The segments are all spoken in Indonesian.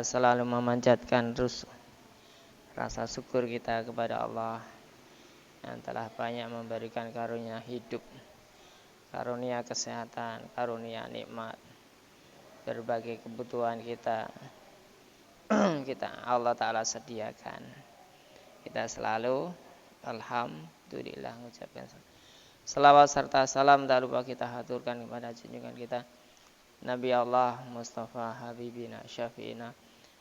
Selalu memanjatkan rasa syukur kita kepada Allah yang telah banyak memberikan karunia hidup, karunia kesehatan, karunia nikmat, berbagai kebutuhan kita Allah Ta'ala sediakan. Kita selalu alhamdulillah mengucapkan selawat serta salam tak lupa kita haturkan kepada junjungan kita Nabi Allah Mustafa Habibina Syafi'ina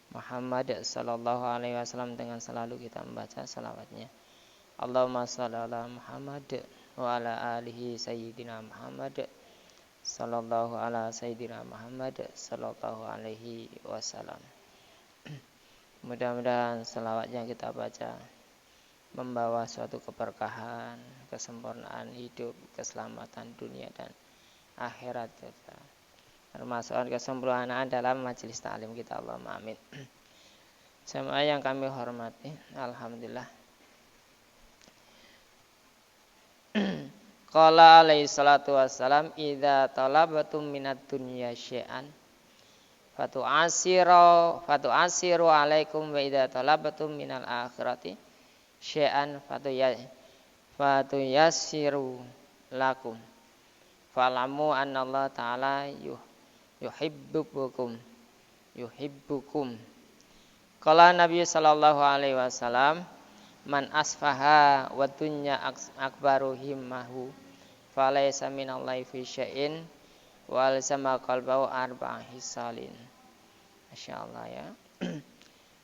Muhammad sallallahu alaihi wasallam, dengan selalu kita membaca salawatnya. Allahumma shalli ala Muhammad wa ala alihi sayyidina Muhammad sallallahu ala sayyidina Muhammad sallallahu alaihi wasallam. Mudah-mudahan salawat yang kita baca membawa suatu keberkahan, kesempurnaan hidup, keselamatan dunia dan akhirat kita, termasuk kesempurnaan dalam majelis ta'lim kita. Allahumma amin. Jamaah yang kami hormati, alhamdulillah. Qala alaihi salatu wassalam, idza talabatum minad dunya syai'an fatu'asiru alaikum, wa idza talabatum minal akhirati syai'an fatuyassiru lakum. Fa'lamu anna Allah ta'ala yuhibbukum. Qala Nabi sallallahu alaihi wasallam, man asfaha wa dunya akbaru himmahu falaysa minallahi fi syai'in wa alzama qalbahu arba'a hisalin. Masyaallah ya.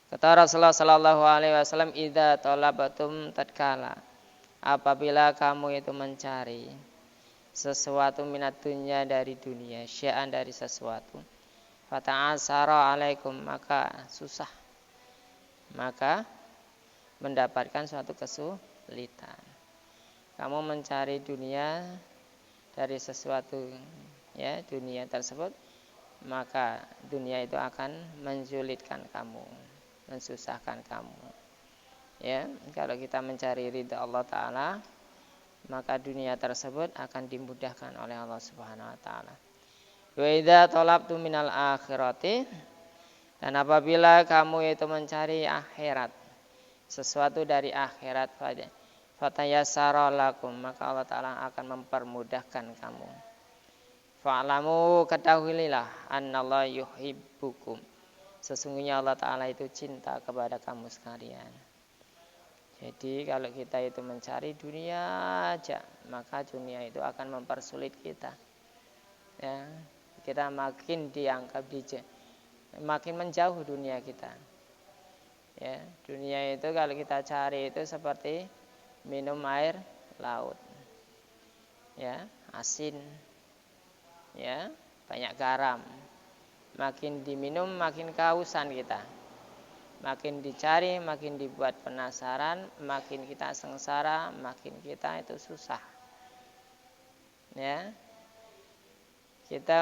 Kata Rasulullah sallallahu alaihi wasallam, idza talabatum tatkala apabila kamu itu mencari sesuatu minat dunya dari dunia, syai'an dari sesuatu, fata'asara alaikum, maka susah, maka mendapatkan suatu kesulitan. Kamu mencari dunia dari sesuatu, ya, dunia tersebut, maka dunia itu akan mensulitkan kamu, mensusahkan kamu. Ya, kalau kita mencari ridha Allah Ta'ala, maka dunia tersebut akan dimudahkan oleh Allah Subhanahu wa taala. Wa idza talabtu minal akhirati, dan apabila kamu itu mencari akhirat, sesuatu dari akhirat, fatayassara lakum, maka Allah Ta'ala akan mempermudahkan kamu. Fa'lamu, ketahuilah, annallaha yuhibbukum, sesungguhnya Allah Ta'ala itu cinta kepada kamu sekalian. Jadi kalau kita itu mencari dunia aja, maka dunia itu akan mempersulit kita. Ya, kita makin dianggap makin menjauh dunia kita. Ya, dunia itu kalau kita cari itu seperti minum air laut. Ya, asin. Ya, banyak garam. Makin diminum makin kehausan kita. Makin dicari, makin dibuat penasaran, makin kita sengsara, makin kita itu susah. Ya, kita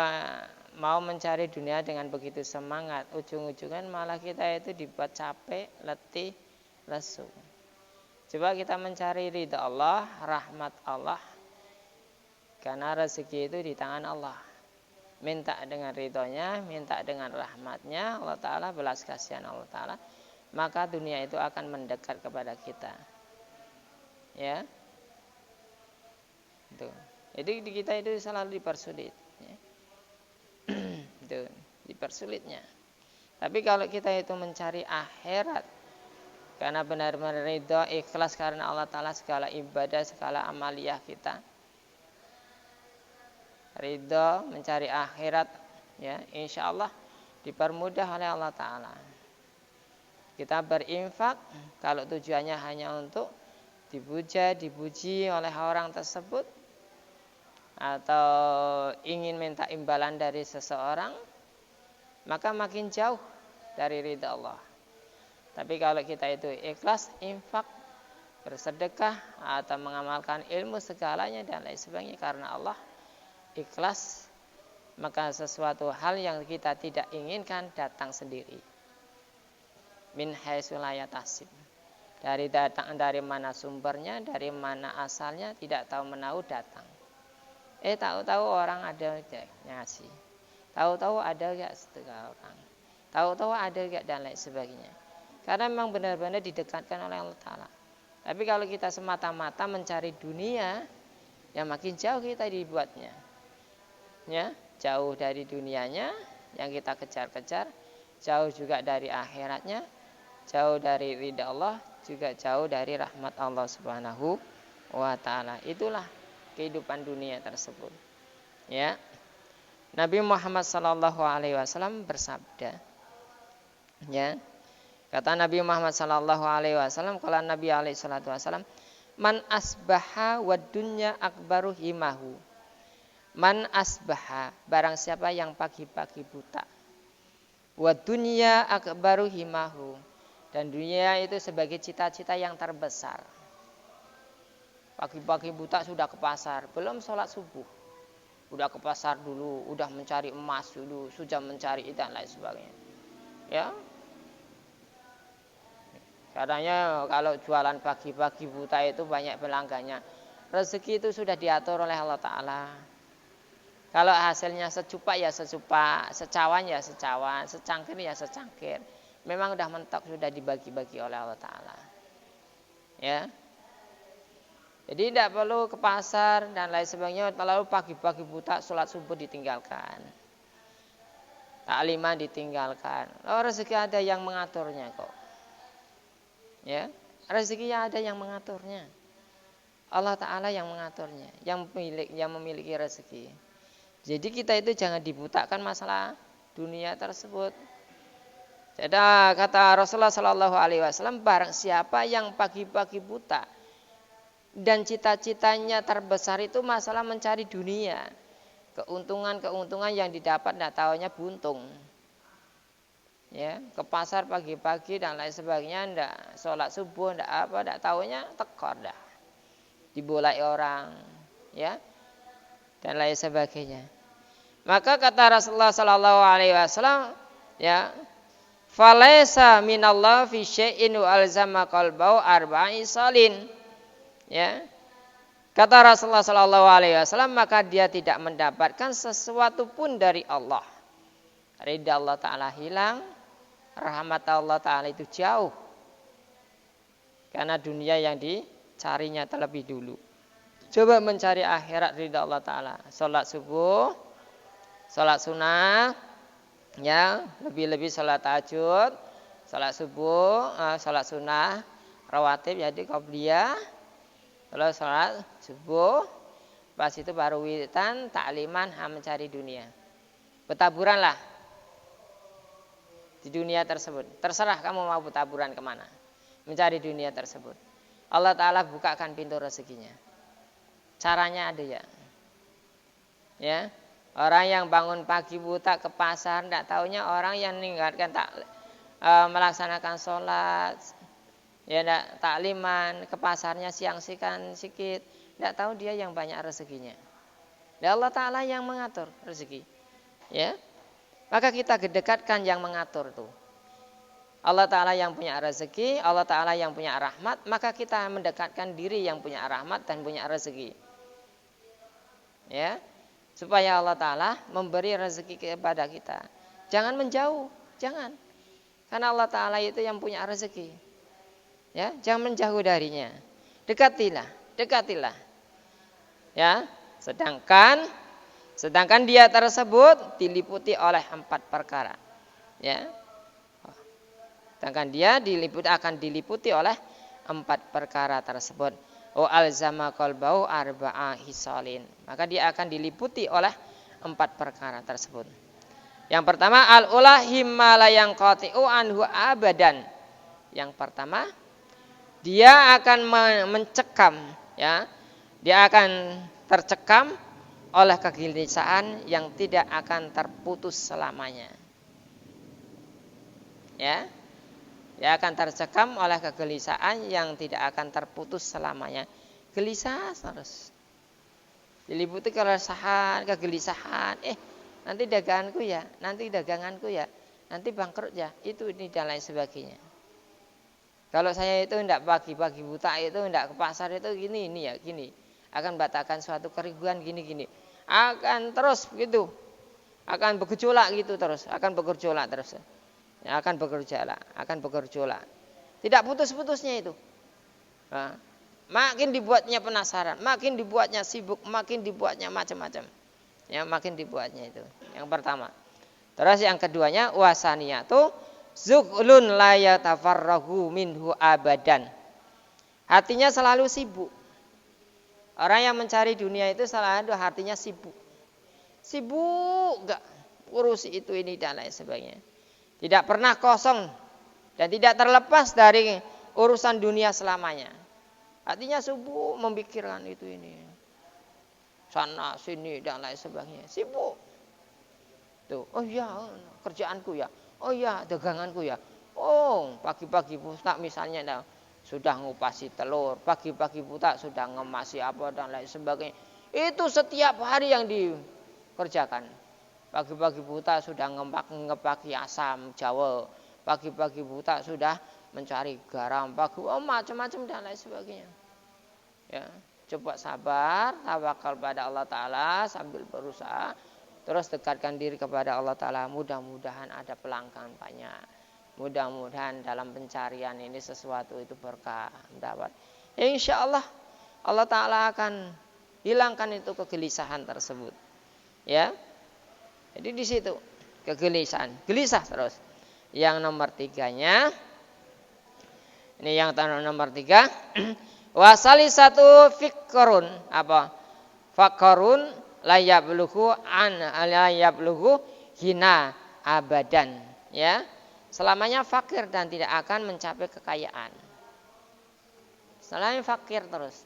mau mencari dunia dengan begitu semangat, ujung-ujungan malah kita itu dibuat capek, letih, lesu. Coba kita mencari ridha Allah, rahmat Allah, karena rezeki itu di tangan Allah. Minta dengan ridhonya, minta dengan rahmatnya Allah Ta'ala, belas kasihan Allah Ta'ala, maka dunia itu akan mendekat kepada kita. Ya, itu. Jadi kita itu selalu dipersulit, ya. Itu, dipersulitnya. Tapi kalau kita itu mencari akhirat, karena benar-benar ridho, ikhlas karena Allah Ta'ala, segala ibadah, segala amaliyah kita, ridho mencari akhirat, ya, insya Allah dipermudah oleh Allah Ta'ala. Kita berinfak kalau tujuannya hanya untuk dipuji oleh orang tersebut, atau ingin minta imbalan dari seseorang, maka makin jauh dari ridha Allah. Tapi kalau kita itu ikhlas, infak, bersedekah, atau mengamalkan ilmu segalanya dan lain sebagainya karena Allah, ikhlas, maka sesuatu hal yang kita tidak inginkan datang sendiri. Min haitsu la yahtasib, dari mana sumbernya, dari mana asalnya, tidak tahu menahu datang. Tahu-tahu orang ada ngasih, tahu-tahu ada gak setengah orang. tahu-tahu ada enggak dan lain sebagainya. Karena memang benar-benar didekatkan oleh Allah Ta'ala. Tapi kalau kita semata-mata mencari dunia, ya makin jauh kita dibuatnya. Ya, jauh dari dunianya yang kita kejar-kejar, jauh juga dari akhiratnya, jauh dari ridha Allah, juga jauh dari rahmat Allah Subhanahu wa Ta'ala. Itulah kehidupan dunia tersebut. Ya. Nabi Muhammad sallallahu alaihi wasallam bersabda, ya. Kata Nabi Muhammad sallallahu alaihi wasallam, kalau Nabi alaihi salatu wasallam, man asbaha wa dunya akbaru himahu. Man asbaha, barang siapa yang pagi-pagi buta. Wa dunya akbaru himahu, dan dunia itu sebagai cita-cita yang terbesar. Pagi-pagi buta sudah ke pasar, belum sholat subuh. Udah ke pasar dulu, udah mencari emas dulu, sudah mencari dan lain sebagainya. Ya. Katanya kalau jualan pagi-pagi buta itu banyak pelanggannya. Rezeki itu sudah diatur oleh Allah Ta'ala. Kalau hasilnya secupak ya secupak, secawan ya secawan, secangkir ya secangkir. Memang udah mentok, sudah dibagi-bagi oleh Allah Ta'ala. Ya. Jadi tidak perlu ke pasar dan lain sebagainya. Lalu pagi-pagi buta sholat subuh ditinggalkan, takliman ditinggalkan. Lalu rezeki ada yang mengaturnya kok. Ya, rezekinya ada yang mengaturnya. Allah Ta'ala yang mengaturnya, yang memiliki rezeki. Jadi kita itu jangan dibutakan masalah dunia tersebut. Jadi kata Rasulullah Sallallahu Alaihi Wasallam, barang siapa yang pagi-pagi buta dan cita-citanya terbesar itu masalah mencari dunia, keuntungan-keuntungan yang didapat tidak tahunya buntung. Ya, ke pasar pagi-pagi dan lain sebagainya, ndak sholat subuh, ndak tahunya tekor dah, dibolai orang, ya, dan lain sebagainya. Maka kata Rasulullah Sallallahu Alaihi Wasallam, ya, falaisa minallah fi syai'in wa alzama qalbau arba'i salin. Ya, kata Rasulullah Sallallahu Alaihi Wasallam, maka dia tidak mendapatkan sesuatu pun dari Allah. Ridha Allah Ta'ala hilang, rahmat Allah Ta'ala itu jauh, karena dunia yang dicarinya terlebih dulu. Coba mencari akhirat, ridha Allah Ta'ala. Sholat subuh, sholat sunnah, ya, lebih-lebih sholat tahajud, sholat subuh, sholat sunnah, rawatib, jadi qobliyah. Kalau sholat subuh, pas itu baru witan, takliman, mencari dunia. Bertaburanlah di dunia tersebut. Terserah kamu mau bertaburan kemana, mencari dunia tersebut. Allah Ta'ala bukakan pintu rezekinya. Caranya ada ya. Ya, orang yang bangun pagi buta ke pasar, tidak taunya orang yang meninggalkan melaksanakan sholat, ya, tidak takliman, ke pasarnya siang-siang sikit, tidak tahu dia yang banyak rezekinya. Dan Allah Ta'ala yang mengatur rezeki. Ya, maka kita dekatkan yang mengatur tuh. Allah Ta'ala yang punya rezeki, Allah Ta'ala yang punya rahmat, maka kita mendekatkan diri yang punya rahmat dan punya rezeki. Ya, supaya Allah Ta'ala memberi rezeki kepada kita. Jangan menjauh, jangan. Karena Allah Ta'ala itu yang punya rezeki. Ya, jangan menjauh darinya. Dekatilah. Ya, sedangkan dia tersebut diliputi oleh 4 perkara. Ya. Sedangkan dia akan diliputi oleh 4 perkara tersebut. O alzama qalbau arba'a hisalin. Maka dia akan diliputi oleh 4 perkara tersebut. Yang pertama, al-ula himma la yanqati'u anhu abadan. Yang pertama, dia akan mencekam, ya. Dia akan tercekam oleh kegelisahan yang tidak akan terputus selamanya. Ya. Dia akan tercekam oleh kegelisahan yang tidak akan terputus selamanya. Gelisah terus. Diliputi keresahan, kegelisahan. Nanti daganganku ya, nanti daganganku ya, nanti bangkrut ya, itu ini dan lain sebagainya. Kalau saya itu tidak pagi-pagi buta itu tidak ke pasar itu gini ini ya gini, akan batalkan suatu keribuan gini-gini, akan terus begitu, akan bergejolak gitu terus, akan bergejolak terus. akan bergejolak. Tidak putus-putusnya itu. Nah, makin dibuatnya penasaran, makin dibuatnya sibuk, makin dibuatnya macam-macam. Ya, makin dibuatnya itu. Yang pertama. Terus yang keduanya wasaniyatu zuhlun la yatafarrahu minhu abadan. Hatinya selalu sibuk. Orang yang mencari dunia itu selalu hatinya sibuk. Sibuk enggak urusi itu ini dan lain sebagainya. Tidak pernah kosong dan tidak terlepas dari urusan dunia selamanya. Artinya sibuk memikirkan itu ini. Sana sini dan lain sebagainya. Sibuk. Tuh, oh iya kerjaanku ya. Oh iya daganganku ya. Oh, pagi-pagi buta misalnya sudah ngupasi telur, pagi-pagi buta sudah ngemasi apa dan lain sebagainya. Itu setiap hari yang dikerjakan. Pagi-pagi buta sudah ngepaki asam Jawa. Pagi-pagi buta sudah mencari garam, macam-macam dan lain sebagainya. Ya, coba sabar, tawakal pada Allah Ta'ala sambil berusaha. Terus dekatkan diri kepada Allah Ta'ala. Mudah-mudahan ada pelanggan banyak. Mudah-mudahan dalam pencarian ini sesuatu itu berkah mendapat. Insya Allah Allah Ta'ala akan hilangkan itu kegelisahan tersebut. Ya. Jadi di situ kegelisahan, gelisah terus. Yang nomor tiganya, ini yang nomor 3, wasali satu fikrun apa? Fakrun layabluhu hina abadan. Ya, selamanya fakir dan tidak akan mencapai kekayaan. Selamanya fakir terus,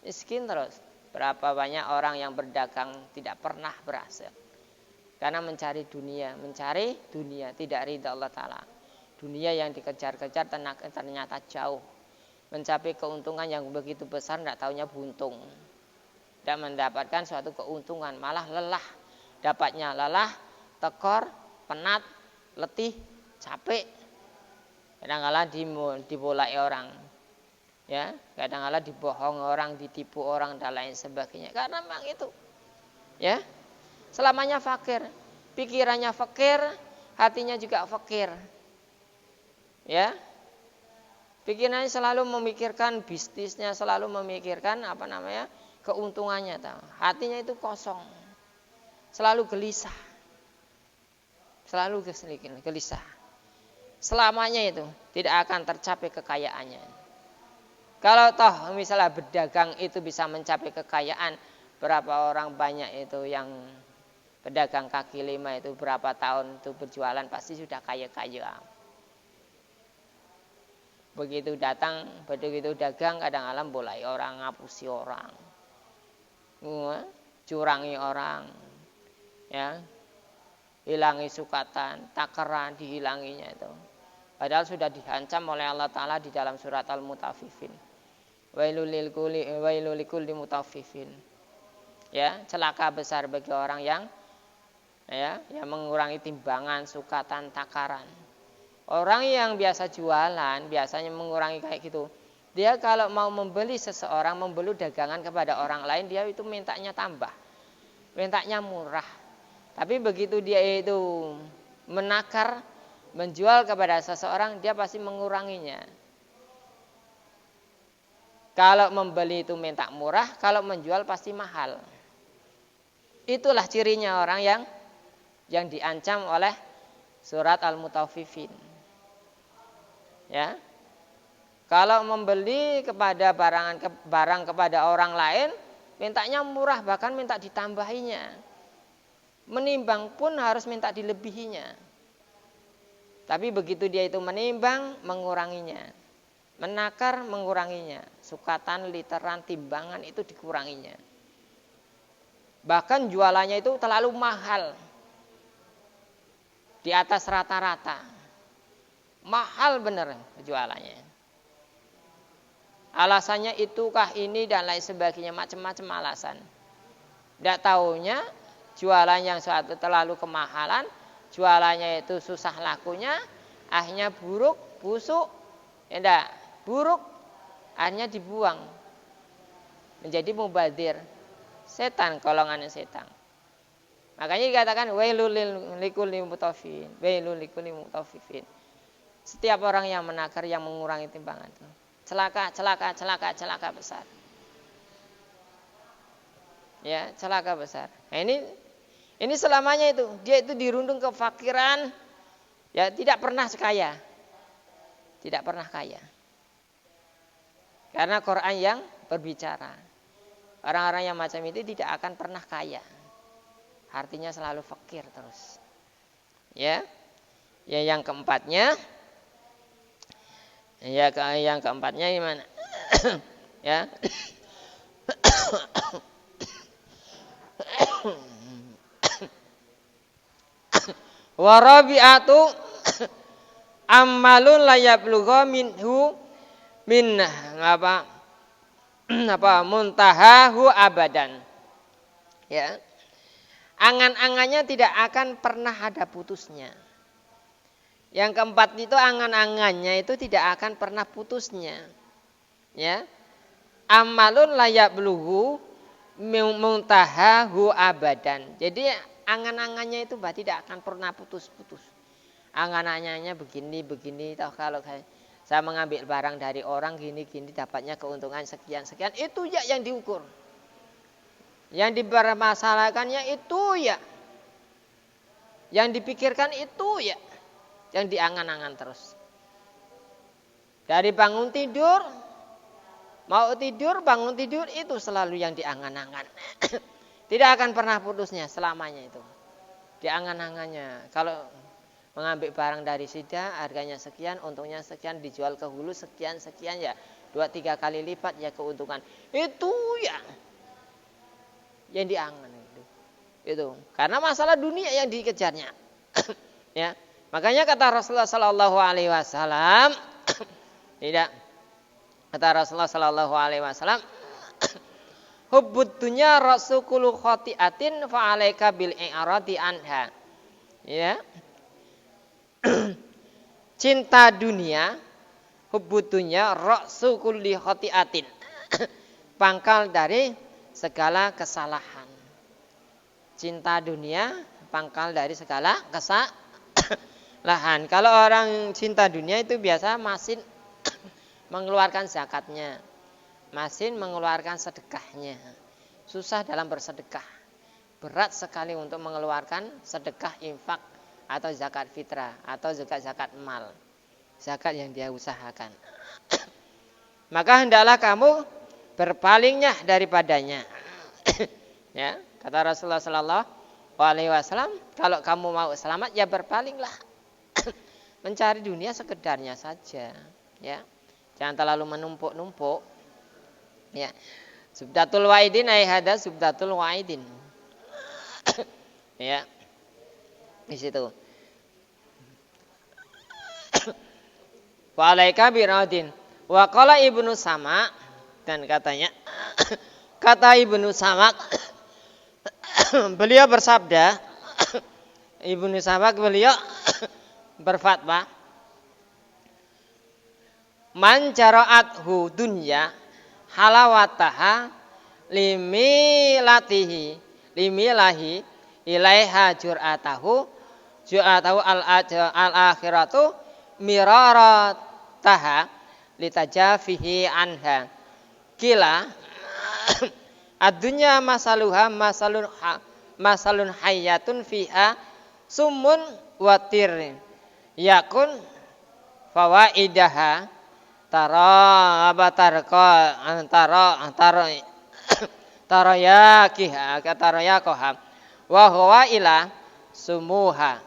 miskin terus. Berapa banyak orang yang berdagang tidak pernah berhasil. Karena mencari dunia tidak ridha Allah Ta'ala. Dunia yang dikejar-kejar ternyata jauh. Mencapai keuntungan yang begitu besar tidak taunya buntung. Tidak mendapatkan suatu keuntungan, malah lelah. Dapatnya lelah, tekor, penat, letih, capek. Kadang-kadang dibolai orang. Ya, kadang-kadang dibohong orang, ditipu orang dan lain sebagainya. Karena memang itu. Ya. Selamanya fakir, pikirannya fakir, hatinya juga fakir. Ya. Pikirannya selalu memikirkan bisnisnya, selalu memikirkan keuntungannya. Hatinya itu kosong. Selalu gelisah. Selalu gelisah. Selamanya itu tidak akan tercapai kekayaannya. Kalau toh misalnya berdagang itu bisa mencapai kekayaan, berapa orang banyak itu yang pedagang kaki lima itu berapa tahun itu berjualan pasti sudah kaya-kaya. Begitu dagang kadang-kadang bolai orang, ngapusi orang, curangi orang, ya, hilangi sukatan, takaran dihilanginya itu. Padahal sudah diancam oleh Allah Ta'ala di dalam surat Al-Mutaffifin. Wailul likulli mutaffifin. Ya, celaka besar bagi orang yang mengurangi timbangan, sukatan, takaran. Orang yang biasa jualan, biasanya mengurangi kayak gitu. Dia kalau mau membeli seseorang, membeli dagangan kepada orang lain, dia itu mintanya tambah. Mintanya murah. Tapi begitu dia itu menakar, menjual kepada seseorang, dia pasti menguranginya. Kalau membeli itu minta murah, kalau menjual pasti mahal. Itulah cirinya orang yang diancam oleh surat Al-Mutaffifin. Ya. Kalau membeli kepada barang kepada orang lain, mintanya murah, bahkan minta ditambahinya. Menimbang pun harus minta dilebihinya. Tapi begitu dia itu menimbang, menguranginya. Menakar, menguranginya. Sukatan, literan, timbangan itu dikuranginya. Bahkan jualannya itu terlalu mahal. Di atas rata-rata. Mahal bener jualannya. Alasannya itukah ini dan lain sebagainya, macam-macam alasan. Tidak tahunya jualan yang suatu terlalu kemahalan, jualannya itu susah lakunya, akhirnya buruk, busuk, buruk, akhirnya dibuang. Menjadi mubadzir. Setan, golongan setan. Makanya dikatakan wailul likulli mutaffifin, wailul likulli mutaffifin. Setiap orang yang menakar, yang mengurangi timbangan itu celaka besar. Ya, celaka besar. Nah, ini selamanya itu dia itu dirundung kefakiran, ya tidak pernah kaya. Tidak pernah kaya. Karena Quran yang berbicara. Orang-orang yang macam itu tidak akan pernah kaya. Artinya selalu fakir terus. Ya. Ya yang keempatnya. Ya yang keempatnya gimana? Ya. Warabi'atu ammalun layablugha minhu min muntahahu abadan. Ya. Angan-angannya tidak akan pernah ada putusnya. Yang keempat itu angan-angannya itu tidak akan pernah putusnya. Ya. Amalun layablughu muntahahu abadan. Jadi angan-angannya itu tidak akan pernah putus-putus. Angan-angannya begini toh kalau saya mengambil barang dari orang gini dapatnya keuntungan sekian itu ya yang diukur. Yang dipermasalahkannya itu ya. Yang dipikirkan itu ya. Yang diangan-angan terus. Dari bangun tidur, mau tidur, bangun tidur itu selalu yang diangan-angan. Tidak akan pernah putusnya selamanya itu. Diangan-angannya. Kalau mengambil barang dari sida harganya sekian, untungnya sekian, dijual ke hulu sekian ya. 2-3 kali lipat ya keuntungan. Itu ya. Yang diangan itu. Karena masalah dunia yang dikejarnya. Ya. Makanya kata Rasulullah sallallahu alaihi wasallam tidak kata Rasulullah sallallahu alaihi wasallam hubbud dunya rasukul khati'atin fa alaika bil i'radi anha. Ya. Cinta dunia hubbud dunya rasukul khati'atin. Pangkal dari segala kesalahan. Cinta dunia pangkal dari segala kesalahan. Kalau orang cinta dunia itu biasa masin mengeluarkan zakatnya, masin mengeluarkan sedekahnya, susah dalam bersedekah, berat sekali untuk mengeluarkan sedekah infak atau zakat fitrah atau zakat mal, zakat yang dia usahakan. Maka hendaklah kamu berpalingnya daripadanya. Ya, kata Rasulullah sallallahu alaihi wasallam, kalau kamu mau selamat ya berpalinglah. Mencari dunia sekedarnya saja, ya. Jangan terlalu menumpuk-numpuk. Ya. Subdatul wa'idin ay hada subdatul wa'idin. Ya. Di situ. Wa alaika biradin. Wa qala Ibnu Sama dan katanya kata Ibnu Sama beliau bersabda, Ibnu Sama beliau berfatwa, man jara'athu dunya halawataha limilahi ilaiha jur'atahu al-akhiratu mirarataha litajafihi anha kila ad-dunya masaluha masalun hayyatun fiha sumun watir yakun fawaidaha tarayakiha wa huwa ila sumuha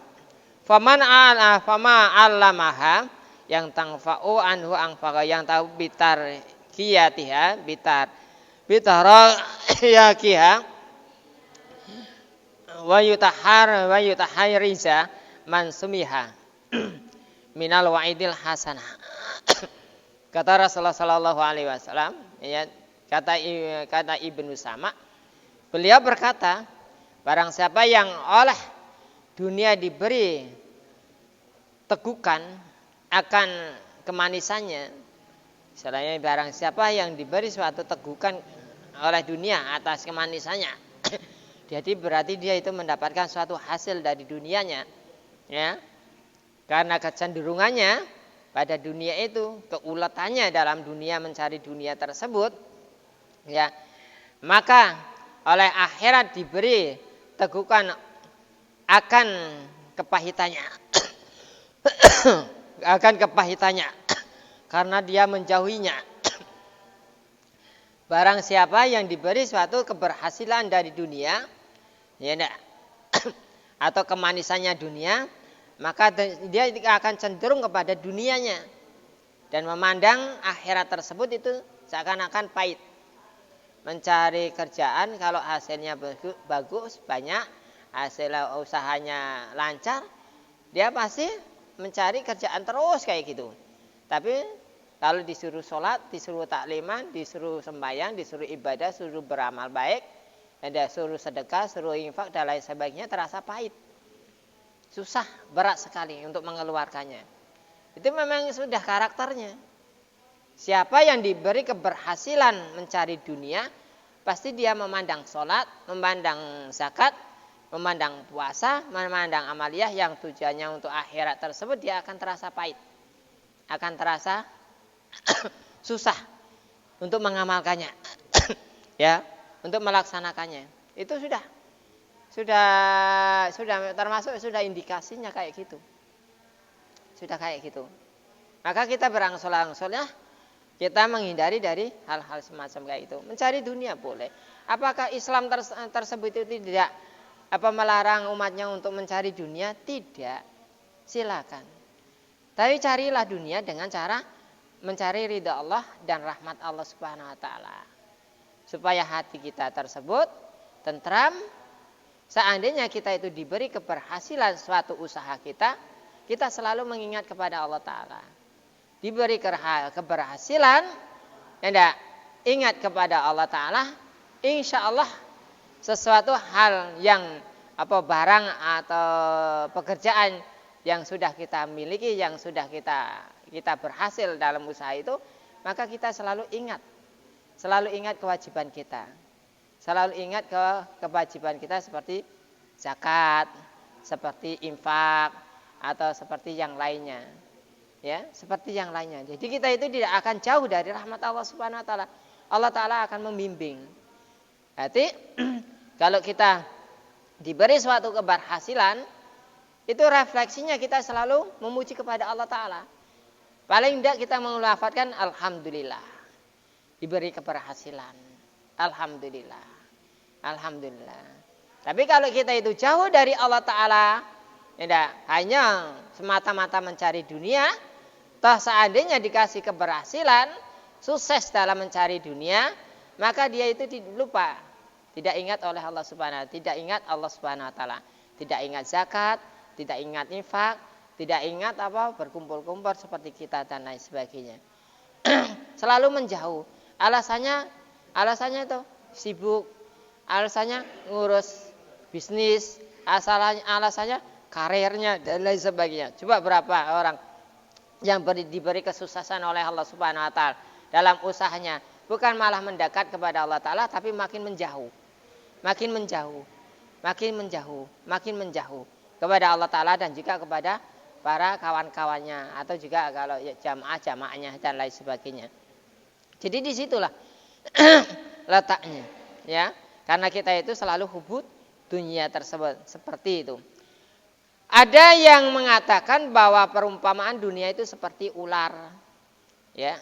fama allamaha yang tangfa'u anhu angfaqa yang tahu bitar yakiha wa yutahariza man sumiha minal wa'idil hasanah. Kata Rasulullah sallallahu alaihi wasallam, ya, kata Ibnu Sama, beliau berkata, barang siapa yang oleh dunia diberi tegukan akan kemanisannya, misalnya barang siapa yang diberi suatu tegukan oleh dunia atas kemanisannya, Jadi berarti dia itu mendapatkan suatu hasil dari dunianya, ya. Karena kecenderungannya pada dunia itu, keuletannya dalam dunia mencari dunia tersebut, ya. Maka oleh akhirat diberi tegukan akan kepahitannya. Akan kepahitannya karena dia menjauhinya. Barang siapa yang diberi suatu keberhasilan dari dunia, ya enggak, atau kemanisannya dunia, maka dia akan cenderung kepada dunianya dan memandang akhirat tersebut itu seakan-akan pahit. Mencari kerjaan kalau hasilnya bagus, banyak, hasil usahanya lancar, dia pasti mencari kerjaan terus kayak gitu. Tapi kalau disuruh sholat, disuruh takliman, disuruh sembahyang, disuruh ibadah, disuruh beramal baik, disuruh sedekah, suruh infak dan lain sebagainya, terasa pahit. Susah, berat sekali untuk mengeluarkannya. Itu memang sudah karakternya. Siapa yang diberi keberhasilan mencari dunia, pasti dia memandang sholat, memandang zakat, memandang puasa, memandang amaliyah yang tujuannya untuk akhirat tersebut, dia akan terasa pahit. Akan terasa susah untuk mengamalkannya. Ya, untuk melaksanakannya. Itu sudah termasuk sudah indikasinya kayak gitu. Sudah kayak gitu. Maka kita berangsur-angsur ya, kita menghindari dari hal-hal semacam kayak itu. Mencari dunia boleh. Apakah Islam tersebut itu tidak melarang umatnya untuk mencari dunia? Tidak. Silakan. Tapi carilah dunia dengan cara mencari ridha Allah dan rahmat Allah Subhanahu wa taala. Supaya hati kita tersebut tentram. Seandainya kita itu diberi keberhasilan suatu usaha kita, kita selalu mengingat kepada Allah taala. Diberi keberhasilan, enggak, ingat kepada Allah taala, insya Allah sesuatu hal yang barang atau pekerjaan yang sudah kita miliki, yang sudah kita berhasil dalam usaha itu, maka kita selalu ingat kewajiban kita, selalu ingat kewajiban kita seperti zakat, seperti infak, atau seperti yang lainnya, ya, seperti yang lainnya. Jadi kita itu tidak akan jauh dari rahmat Allah Subhanahu Wa Taala. Allah Taala akan membimbing. Berarti kalau kita diberi suatu keberhasilan, itu refleksinya kita selalu memuji kepada Allah Ta'ala. Paling tidak kita melafadzkan Alhamdulillah. Diberi keberhasilan. Alhamdulillah. Alhamdulillah. Tapi kalau kita itu jauh dari Allah Ta'ala, tidak hanya semata-mata mencari dunia, toh seandainya dikasih keberhasilan, sukses dalam mencari dunia, maka dia itu lupa. Tidak ingat oleh Allah Subhanahu wa taala, tidak ingat Allah Subhanahu wa taala, tidak ingat zakat, tidak ingat infak, tidak ingat berkumpul-kumpul seperti kita dan lain sebagainya. Selalu menjauh. Alasannya itu sibuk, alasannya ngurus bisnis, alasannya karirnya dan lain sebagainya. Coba berapa orang yang diberi kesuksesan oleh Allah Subhanahu wa taala dalam usahanya, bukan malah mendekat kepada Allah taala, tapi makin menjauh. Makin menjauh kepada Allah Ta'ala dan juga kepada para kawan-kawannya, atau juga kalau jamaah-jamaahnya dan lain sebagainya. Jadi disitulah letaknya, ya, karena kita itu selalu hubud dunia tersebut seperti itu. Ada yang mengatakan bahwa perumpamaan dunia itu seperti ular, ya.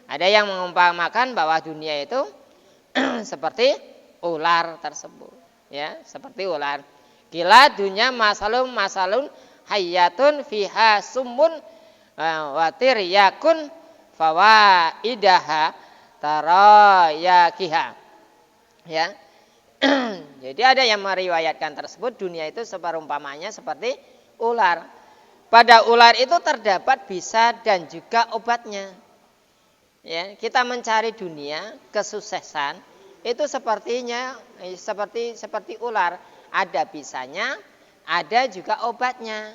Ada yang mengumpamakan bahwa dunia itu seperti ular tersebut, ya, seperti ular. Kila dunya masalun hayatun fiha summun watir yakun fawaidaha tarayakiha, ya. Jadi ada yang meriwayatkan tersebut dunia itu seperumpamanya seperti ular. Pada ular itu terdapat bisa dan juga obatnya. Ya, kita mencari dunia kesuksesan itu sepertinya seperti ular. Ada bisanya, ada juga obatnya.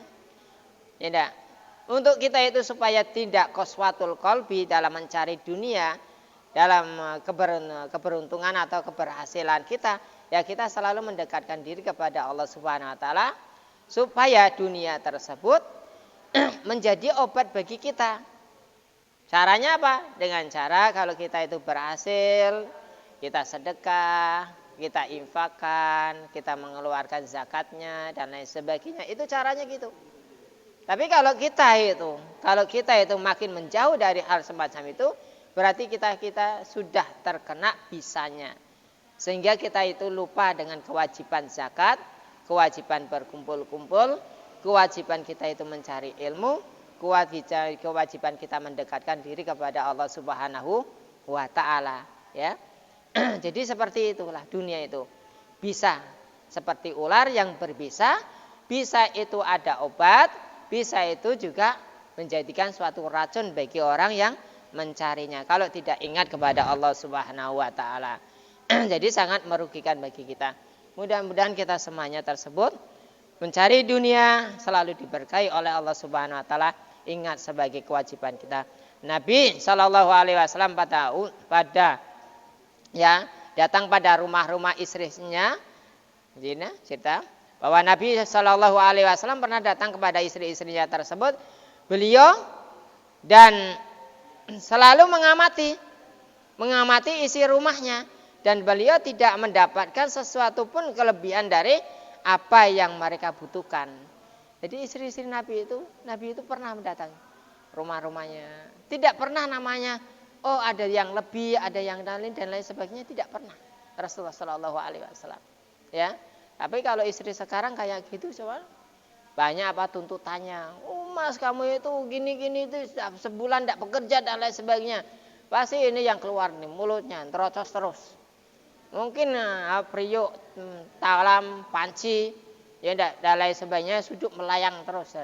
Ya enggak? Untuk kita itu supaya tidak qaswatul qalbi dalam mencari dunia, dalam keberuntungan atau keberhasilan kita, ya kita selalu mendekatkan diri kepada Allah Subhanahu wa taala supaya dunia tersebut menjadi obat bagi kita. Caranya apa? Dengan cara kalau kita itu berhasil, kita sedekah, kita infakkan, kita mengeluarkan zakatnya dan lain sebagainya. Itu caranya gitu. Tapi kalau kita itu makin menjauh dari hal semacam itu, berarti kita sudah terkena bisanya. Sehingga kita itu lupa dengan kewajiban zakat, kewajiban berkumpul-kumpul, kewajiban kita itu mencari ilmu, kewajiban kita mendekatkan diri kepada Allah Subhanahu wa taala, ya. Jadi seperti itulah dunia itu. Bisa seperti ular yang berbisa, bisa itu ada obat, bisa itu juga menjadikan suatu racun bagi orang yang mencarinya kalau tidak ingat kepada Allah Subhanahu wa taala. Jadi sangat merugikan bagi kita. Mudah-mudahan kita semuanya tersebut mencari dunia selalu diberkahi oleh Allah Subhanahu wa taala. Ingat sebagai kewajiban kita. Nabi sallallahu alaihi wasallam pada datang pada rumah-rumah istrinya. Cerita bahwa Nabi sallallahu alaihi wasallam pernah datang kepada istri-istrinya tersebut. Beliau dan selalu mengamati isi rumahnya, dan beliau tidak mendapatkan sesuatu pun kelebihan dari apa yang mereka butuhkan. Jadi istri-istri Nabi itu pernah mendatangi rumah-rumahnya. Tidak pernah namanya ada yang lebih, ada yang lain dan lain sebagainya, tidak pernah. Rasulullah sallallahu alaihi wasallam. Ya. Tapi kalau istri sekarang kayak gitu coba, banyak apa tuntutannya. Mas kamu itu gini-gini itu sebulan tidak bekerja dan lain sebagainya. Pasti ini yang keluar nih mulutnya terocos terus. Mungkin priuk, talam, panci, ya dan lain sebagainya sudut melayang terus.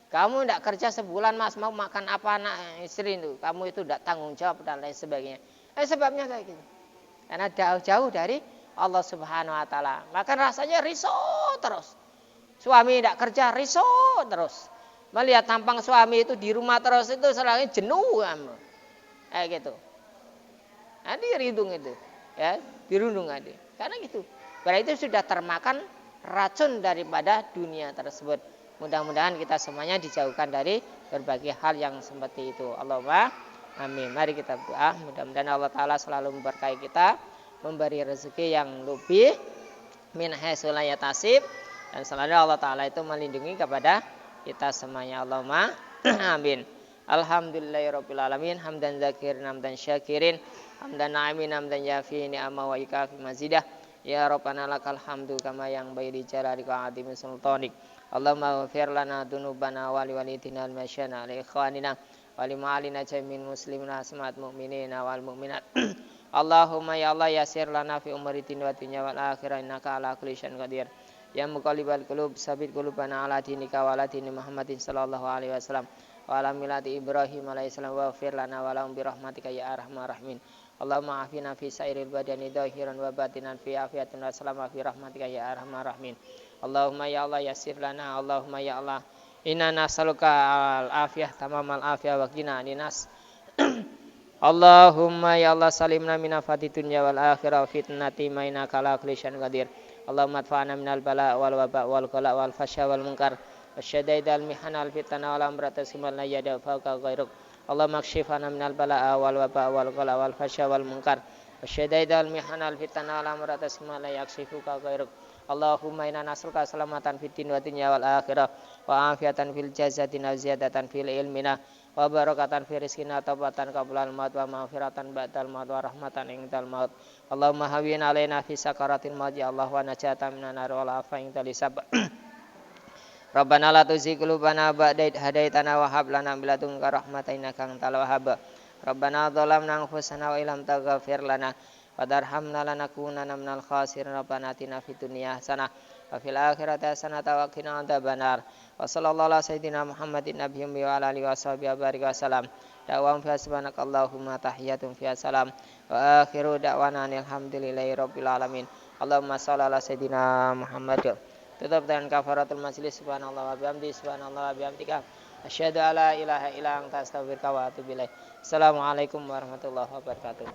Kamu tidak kerja sebulan mas, mau makan apa anak istri itu? Kamu itu tidak tanggung jawab dan lain sebagainya. Sebabnya kayak gitu. Karena jauh-jauh dari Allah Subhanahu wa taala. Maka rasanya risau terus. Suami tidak kerja risau terus. Melihat tampang suami itu di rumah terus itu selalu jenuh kamu. Gitu. Nanti dirundung itu. Ya, dirundung aja. Karena gitu. Berarti itu sudah termakan racun daripada dunia tersebut. Mudah-mudahan kita semuanya dijauhkan dari berbagai hal yang seperti itu. Allahumma amin. Mari kita berdoa. Mudah-mudahan Allah Ta'ala selalu memberkahi kita, memberi rezeki yang lebih min haitsu la yahtasib, dan selalu Allah Ta'ala itu melindungi kepada kita semuanya. Allahumma amin. Alhamdulillahirabbil alamin, hamdan zakirin, hamdan syakirin, hamdan na'imin, hamdan yafi ni'ama wa ikafi mazidah. Ya Rabbana lakal hamdu kama yang bayi jalalika azimi sultanik. Allahumma ghfir lana dzunubana wa liwalidina wal masyana li ikhwanina wa limalina jamil muslimina asmat mu'minina wal mu'minat. Allahumma ya Allah yasir lana fi umri dunya wal akhirah innaka ala kulli syai'in qadir. Ya muqallibal qulub sabit qulubana ala dinika wa ala dini Muhammadin sallallahu alaihi wasallam wa ala millati Ibrahim alaihi salam wa ghfir lana wa lahum bi rahmatika ya arhamar rahimin. Allahumma afina fi sairil badani dhahiran wa batinan fi afiyatin wa salama fi rahmatika ya arhamar rahimin. Allahumma ya Allah yasir lana. Allahumma ya Allah inna nas'aluka al-afiyah tamamal afiyah wa qina aninas. Allahumma ya Allah salimna min afati dunya wal akhirah fitnati ma innaka ala kulli syai'in qadir. Allahumma adfa'na minal bala' wal waba' wal qala' wal fasya wal munkar wasyadaid al mihana al fitna wal amrata simal la yada fauqa ghairuk. Allahumma kshifana minal bala'a wal waba' wal qala' wal fasya wal munkar wasyadaid al mihana al fitna wal amrata simal la yakshifuka ghairuk. Allahumma inna nas'aluka salamatan fid din wa dunya wal akhirah wa afiatan fil jasadi wa ziyadatan fil ilmina wa barakatan fi rizqina taubatan qablal maut wa maghfiratan ba'dal maut wa rahmatan indal maut. Allahumma hawwin alaina fi sakaratil maut ya Allah wa najatan minan nar wa afa'in talisab. Rabbana la tuzigh qulubana ba'da idh hadaitana wa hab lana min ladunka rahmatan innaka antal wahhab. Rabbana dzalamna anfusana wa illam taghfir lana wadarhamna lanakunanna minal khasirin. Rabbana atina fid dunya hasanah wa fil akhirati hasanah wa qina adzabannar. Wa sallallahu ala sayyidina Muhammadin nabiyyin wa ala alihi washabihi wa sallam. Da'wahum fi subhanakallahumma tahiyyatun fi salam wa akhiru da'wana alhamdulillahi rabbil alamin. Allahumma shalli ala sayyidina Muhammad. Tutup dengan kafaratul majlis. Subhanallah wa bihamdihi, subhanallah wa bihamdika, asyhadu alla ilaha illa anta astaghfiruka wa atubu ilaik. Assalamualaikum warahmatullahi wabarakatuh.